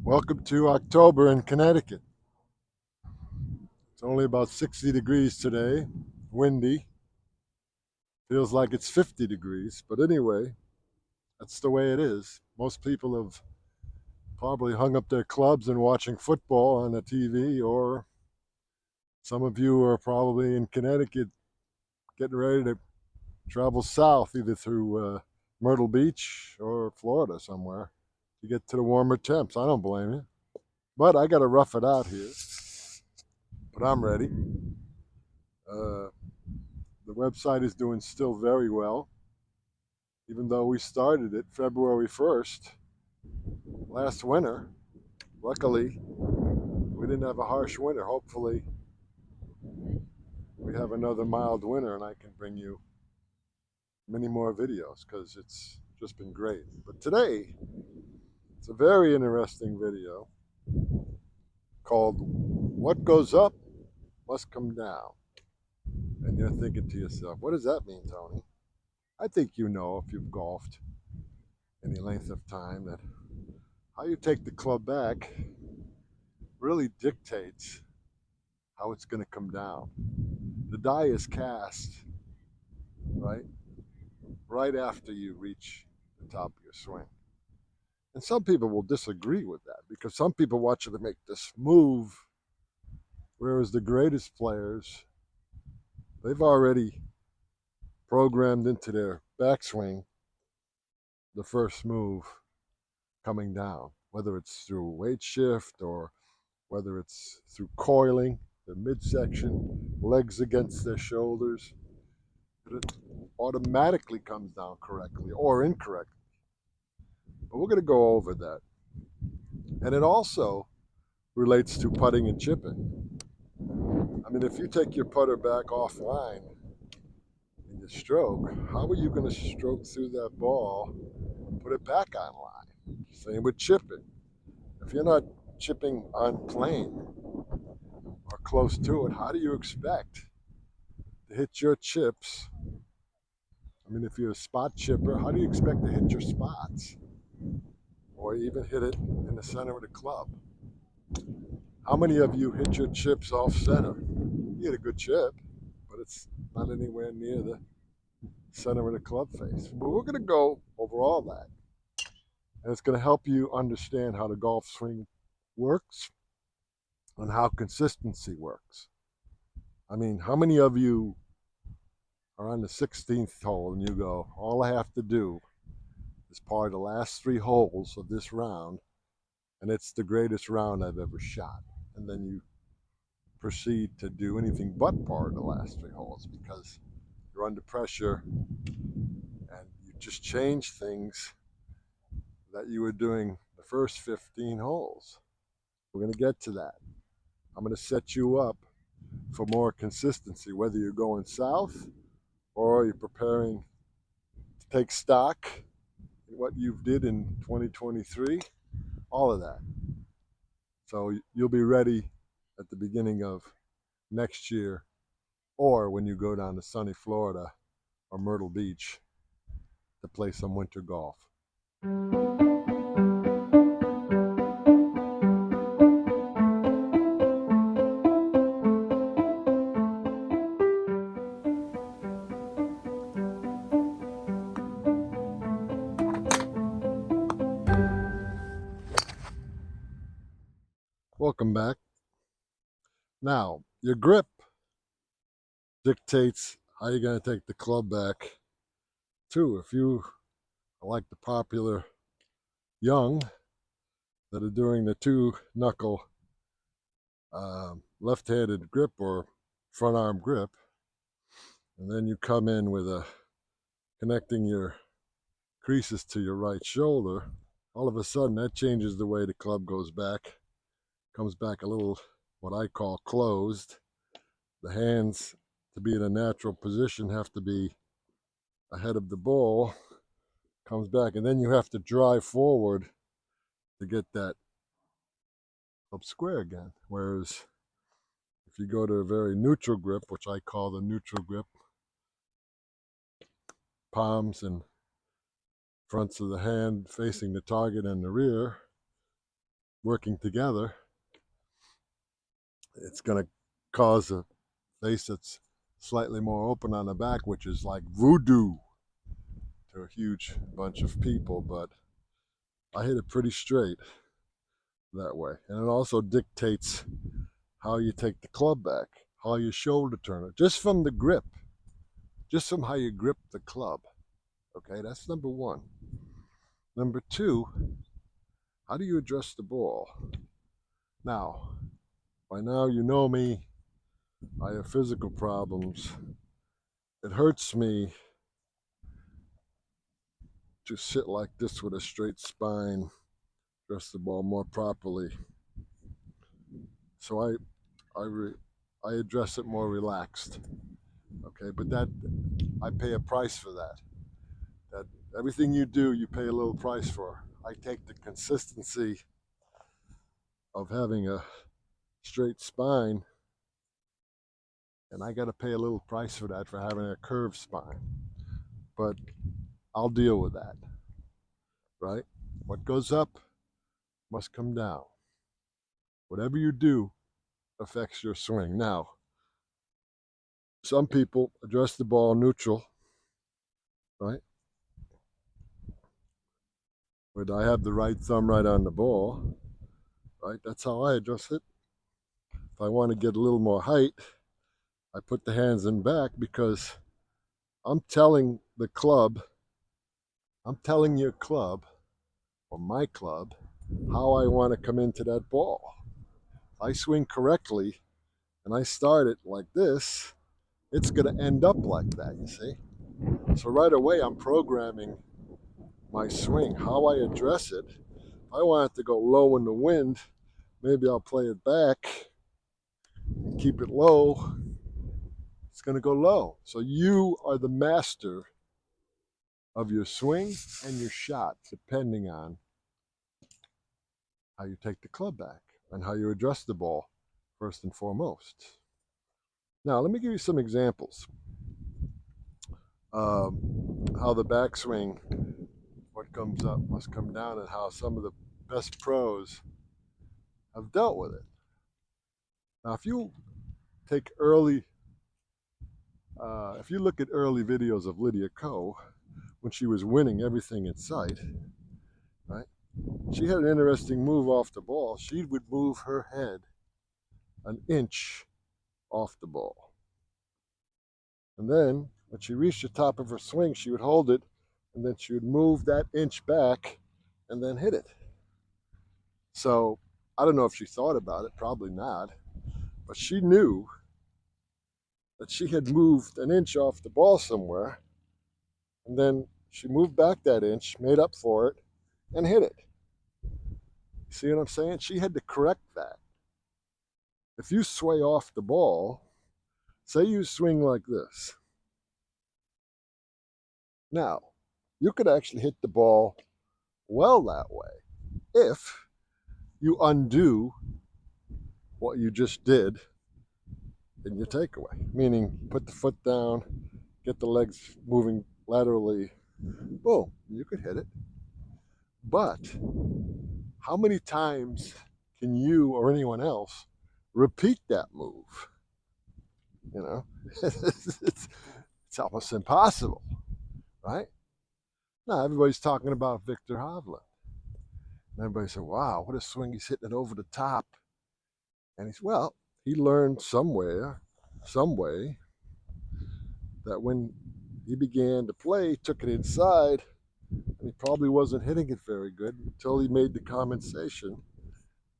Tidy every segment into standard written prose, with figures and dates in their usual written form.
Welcome to October in Connecticut. It's only about 60 degrees today, windy. Feels like it's 50 degrees, but anyway, that's the way it is. Most people have probably hung up their clubs and watching football on the TV, or some of you are probably in Connecticut getting ready to travel south, either through Myrtle Beach or Florida somewhere to get to the warmer temps. I don't blame you. But I got to rough it out here. But I'm ready. Uh, The website is doing still very well, even though we started it February 1st last winter. Luckily, we didn't have a harsh winter. Hopefully, we have another mild winter and I can bring you many more videos because it's just been great. But today, it's a very interesting video called What Goes Up Must Come Down. And you're thinking to yourself, what does that mean, Tony? I think you know if you've golfed any length of time that how you take the club back really dictates how it's going to come down. The die is cast, right? Right after you reach the top of your swing. And some people will disagree with that because some people want you to make this move, whereas the greatest players, they've already programmed into their backswing the first move coming down, whether it's through weight shift or whether it's through coiling, their midsection, legs against their shoulders. It automatically comes down correctly or incorrectly. But we're going to go over that. And it also relates to putting and chipping. I mean, if you take your putter back offline in your stroke, how are you going to stroke through that ball and put it back online? Same with chipping. If you're not chipping on plane or close to it, how do you expect to hit your chips? I mean, if you're a spot chipper, how do you expect to hit your spots? Or even hit it in the center of the club? How many of you hit your chips off center? You get a good chip, but it's not anywhere near the center of the club face. But we're going to go over all that. And it's going to help you understand how the golf swing works and how consistency works. I mean, how many of you are on the 16th hole and you go, all I have to do is par the last 3 holes of this round, and it's the greatest round I've ever shot. And then you proceed to do anything but par the last 3 holes because you're under pressure and you just change things that you were doing the first 15 holes. We're going to get to that. I'm going to set you up for more consistency, whether you're going south or you're preparing to take stock in what you did in 2023, all of that. So you'll be ready at the beginning of next year or when you go down to sunny Florida or Myrtle Beach to play some winter golf. Welcome back. Now, your grip dictates how you're going to take the club back, too. If you are like the popular young that are doing the 2-knuckle left-handed grip or front arm grip, and then you come in with a connecting your creases to your right shoulder, all of a sudden that changes the way the club goes back. Comes back a little, what I call closed. The hands, to be in a natural position, have to be ahead of the ball. Comes back, and then you have to drive forward to get that up square again. Whereas if you go to a very neutral grip, which I call the neutral grip, palms and fronts of the hand facing the target and the rear, working together, it's going to cause a face that's slightly more open on the back, which is like voodoo to a huge bunch of people. But I hit it pretty straight that way. And it also dictates how you take the club back, how you shoulder turn it, just from the grip, just from how you grip the club. Okay, that's number one. Number two, how do you address the ball? Now, by now you know me, I have physical problems. It hurts me to sit like this with a straight spine, address the ball more properly. So I address it more relaxed. Okay, but that I pay a price for that. That everything you do, you pay a little price for. I take the consistency of having a straight spine, and I got to pay a little price for that, for having a curved spine. But I'll deal with that, right? What goes up must come down. Whatever you do affects your swing. Now, some people address the ball neutral, right? But I have the right thumb right on the ball, right? That's how I address it. If I want to get a little more height, I put the hands in back, because I'm telling the club, I'm telling your club or my club how I want to come into that ball. If I swing correctly and I start it like this, it's going to end up like that, you see? So right away, I'm programming my swing, how I address it. If I want it to go low in the wind, maybe I'll play it back and keep it low. It's going to go low. So you are the master of your swing and your shot, depending on how you take the club back and how you address the ball, first and foremost. Now, let me give you some examples. How the backswing, what comes up must come down, and how some of the best pros have dealt with it. Now, if you take if you look at early videos of Lydia Ko, when she was winning everything in sight, right? She had an interesting move off the ball. She would move her head an inch off the ball. And then when she reached the top of her swing, she would hold it, and then she would move that inch back and then hit it. So I don't know if she thought about it, probably not, but she knew that she had moved an inch off the ball somewhere, and then she moved back that inch, made up for it, and hit it. See what I'm saying? She had to correct that. If you sway off the ball, say you swing like this. Now, you could actually hit the ball well that way if you undo what you just did in your takeaway, meaning put the foot down, get the legs moving laterally. Boom, you could hit it. But how many times can you or anyone else repeat that move? You know, it's almost impossible, right? Now, everybody's talking about Viktor Hovland. And everybody said, wow, what a swing, he's hitting it over the top. And well, he learned somewhere, some way, that when he began to play, he took it inside, and he probably wasn't hitting it very good until he made the compensation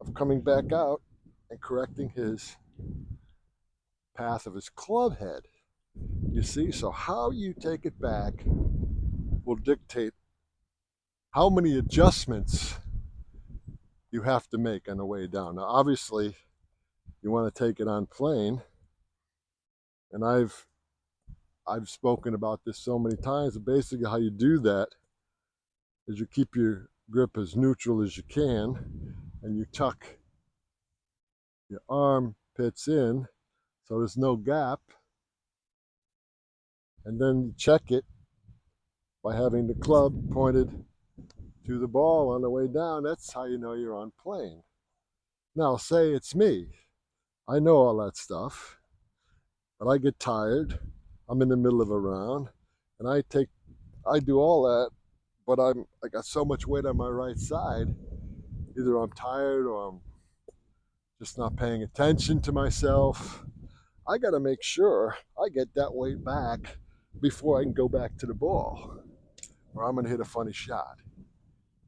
of coming back out and correcting his path of his club head. You see, so how you take it back will dictate how many adjustments you have to make on the way down. Now, obviously, you want to take it on plane, and I've spoken about this so many times. But basically, how you do that is you keep your grip as neutral as you can, and you tuck your armpits in so there's no gap, and then you check it by having the club pointed to the ball on the way down. That's how you know you're on plane. Now, say it's me. I know all that stuff, but I get tired. I'm in the middle of a round, and I do all that, but I got so much weight on my right side. Either I'm tired or I'm just not paying attention to myself. I got to make sure I get that weight back before I can go back to the ball, or I'm going to hit a funny shot.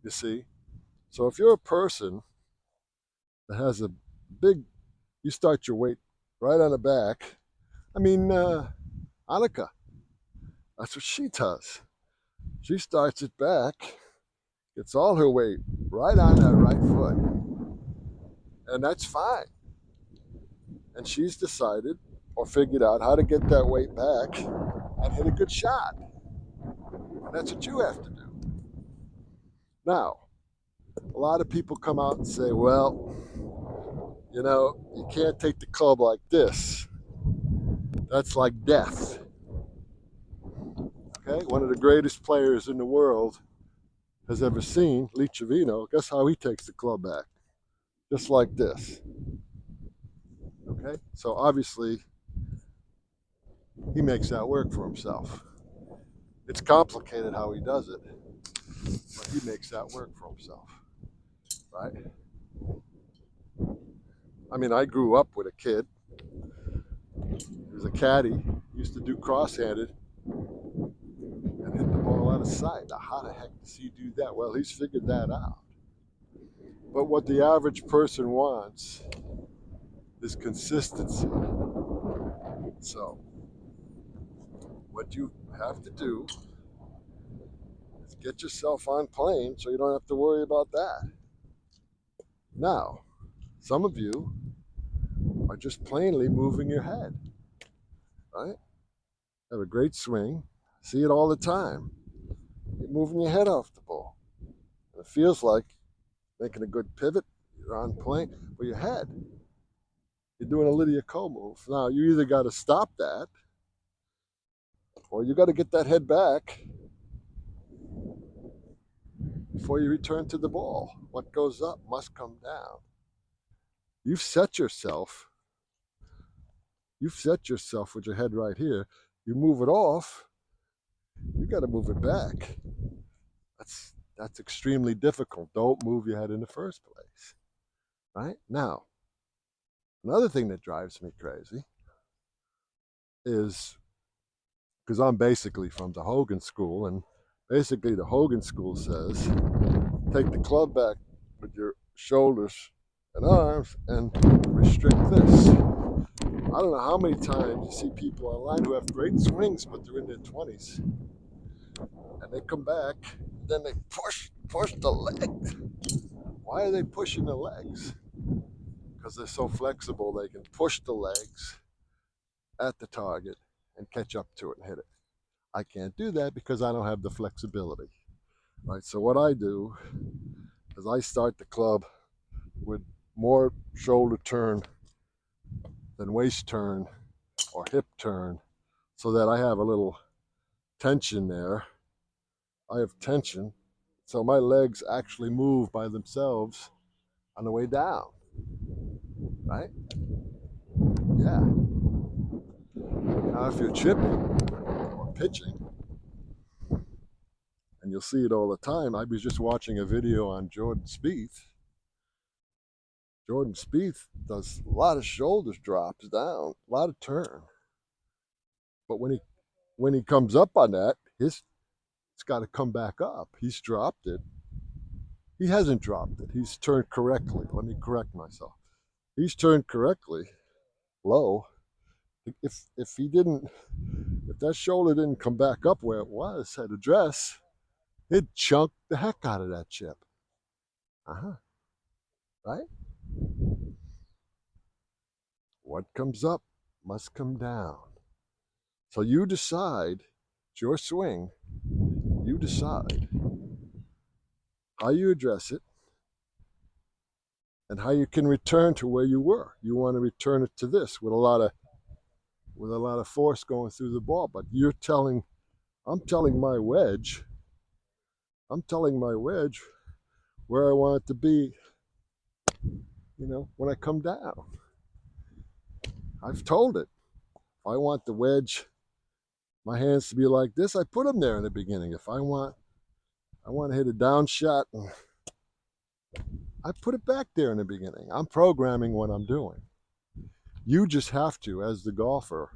You see? So if you're a person that has a big, you start your weight right on the back. I mean, Annika, that's what she does. She starts it back, gets all her weight right on that right foot, and that's fine. And she's decided or figured out how to get that weight back and hit a good shot. And that's what you have to do. Now, a lot of people come out and say, well, you can't take the club like this. That's like death. Okay? One of the greatest players in the world has ever seen, Lee Trevino, guess how he takes the club back? Just like this. Okay? So obviously, he makes that work for himself. It's complicated how he does it, but he makes that work for himself. Right? I mean, I grew up with a kid. He was a caddy. He used to do cross-handed and hit the ball out of sight. Now, how the heck does he do that? Well, he's figured that out. But what the average person wants is consistency. So, what you have to do is get yourself on plane so you don't have to worry about that. Now, some of you are just plainly moving your head, right? Have a great swing. See it all the time. You're moving your head off the ball. And it feels like making a good pivot. You're on plane, but your head, you're doing a Lydia Ko move. Now, you either got to stop that or you got to get that head back before you return to the ball. What goes up must come down. You've set yourself with your head right here. You move it off, you got to move it back. That's extremely difficult. Don't move your head in the first place. Right? Now, another thing that drives me crazy is because I'm basically from the Hogan school, and basically the Hogan school says take the club back with your shoulders and arms and restrict this. I don't know how many times you see people online who have great swings, but they're in their 20s, and they come back, then they push the legs. Why are they pushing the legs? Because they're so flexible, they can push the legs at the target and catch up to it and hit it. I can't do that because I don't have the flexibility. Right, so what I do is I start the club with more shoulder turn than waist turn or hip turn so that I have a little tension there. I have tension, so my legs actually move by themselves on the way down, right? Yeah. Now, if you're chipping or pitching, and you'll see it all the time, I was just watching a video on Jordan Spieth. Jordan Spieth does a lot of shoulders drops down, a lot of turn. But when he comes up on that, it's got to come back up. He's dropped it. He hasn't dropped it. He's turned correctly. Let me correct myself. He's turned correctly, low. If that shoulder didn't come back up where it was at address, it'd chunk the heck out of that chip. Right? What comes up must come down. So you decide, it's your swing, you decide how you address it and how you can return to where you were. You want to return it to this with a lot of force going through the ball, but I'm telling my wedge where I want it to be, when I come down. I've told it. If I want the wedge, my hands to be like this, I put them there in the beginning. If I want to hit a down shot, I put it back there in the beginning. I'm programming what I'm doing. You just have to, as the golfer,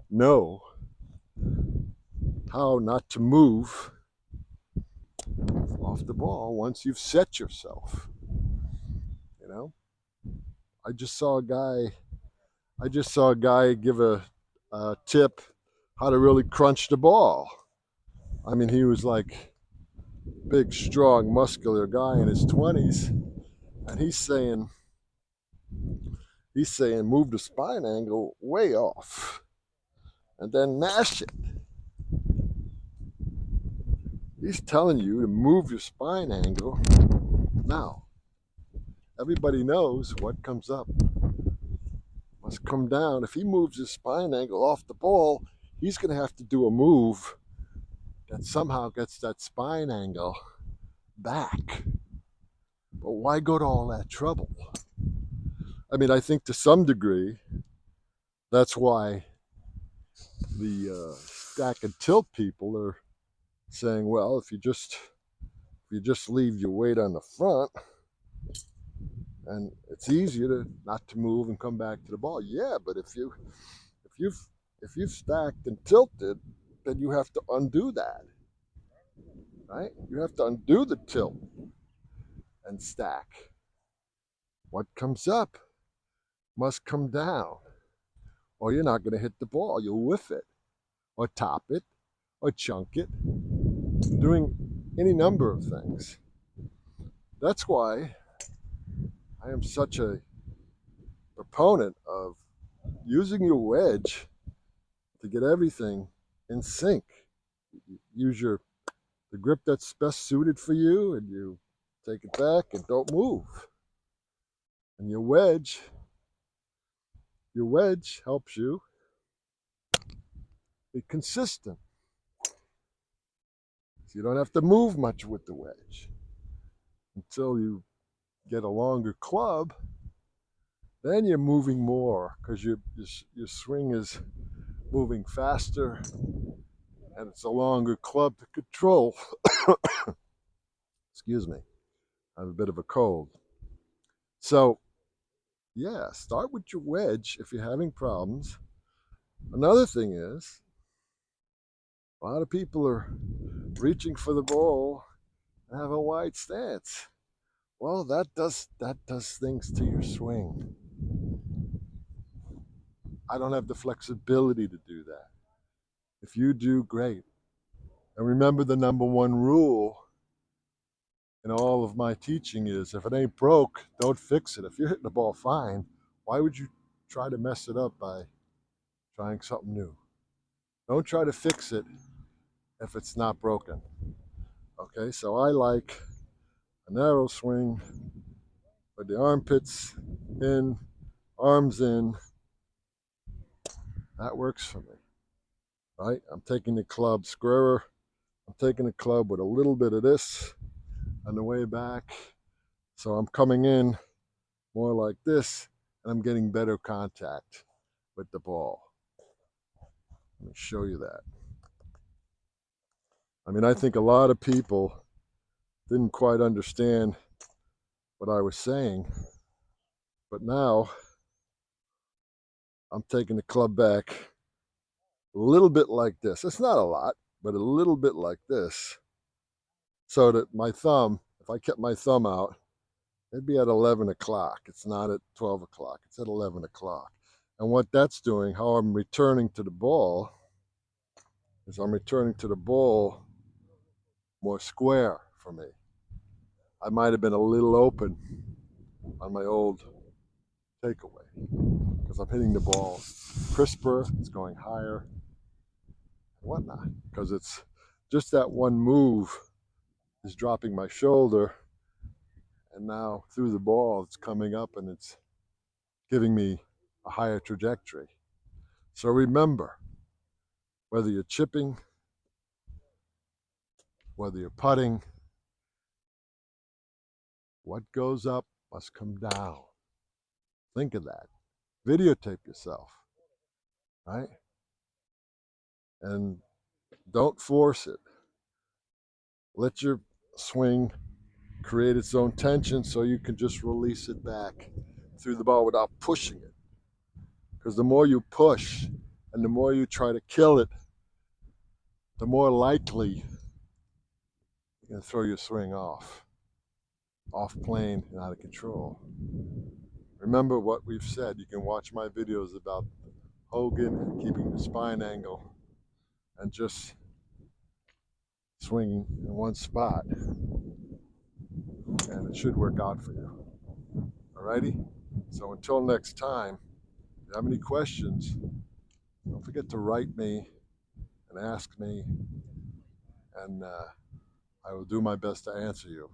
know how not to move off the ball once you've set yourself. You know, I just saw a guy give a tip how to really crunch the ball. I mean, he was like big, strong, muscular guy in his 20s, and he's saying move the spine angle way off and then mash it. He's telling you to move your spine angle. Now, everybody knows what comes up must come down. If he moves his spine angle off the ball, he's going to have to do a move that somehow gets that spine angle back. But why go to all that trouble? I mean, I think to some degree, that's why the stack and tilt people are saying, well, if you just leave your weight on the front, and it's easier to not to move and come back to the ball. Yeah, but if you've stacked and tilted, then you have to undo that, right? You have to undo the tilt and stack. What comes up must come down, or you're not going to hit the ball. You'll whiff it, or top it, or chunk it, doing any number of things. That's why I am such a proponent of using your wedge to get everything in sync. Use the grip that's best suited for you, and you take it back and don't move. And your wedge helps you be consistent. So you don't have to move much with the wedge until you get a longer club. Then you're moving more because your swing is moving faster, and it's a longer club to control. Excuse me, I have a bit of a cold. So, yeah, start with your wedge if you're having problems. Another thing is, a lot of people are reaching for the ball and have a wide stance. Well, that does things to your swing. I don't have the flexibility to do that. If you do, great. And remember, the number one rule in all of my teaching is, if it ain't broke, don't fix it. If you're hitting the ball fine, why would you try to mess it up by trying something new? Don't try to fix it if it's not broken. Okay, so I like a narrow swing with the armpits in, arms in. That works for me, right? I'm taking the club squarer. I'm taking the club with a little bit of this on the way back. So I'm coming in more like this, and I'm getting better contact with the ball. Let me show you that. I mean, I think a lot of people didn't quite understand what I was saying, but now I'm taking the club back a little bit like this. It's not a lot, but a little bit like this, so that my thumb, if I kept my thumb out, it'd be at 11 o'clock. It's not at 12 o'clock. It's at 11 o'clock. And what that's doing, how I'm returning to the ball, is I'm returning to the ball more square for me. I might have been a little open on my old takeaway because I'm hitting the ball crisper, it's going higher, and whatnot. Because it's just that one move is dropping my shoulder, and now through the ball it's coming up and it's giving me a higher trajectory. So remember, whether you're chipping, whether you're putting, what goes up must come down. Think of that. Videotape yourself, right? And don't force it. Let your swing create its own tension so you can just release it back through the ball without pushing it. Because the more you push and the more you try to kill it, the more likely you're going to throw your swing off plane and out of control. Remember what we've said. You can watch my videos about Hogan and keeping the spine angle and just swinging in one spot, and it should work out for you. Alrighty? So until next time, if you have any questions, don't forget to write me and ask me, and I will do my best to answer you.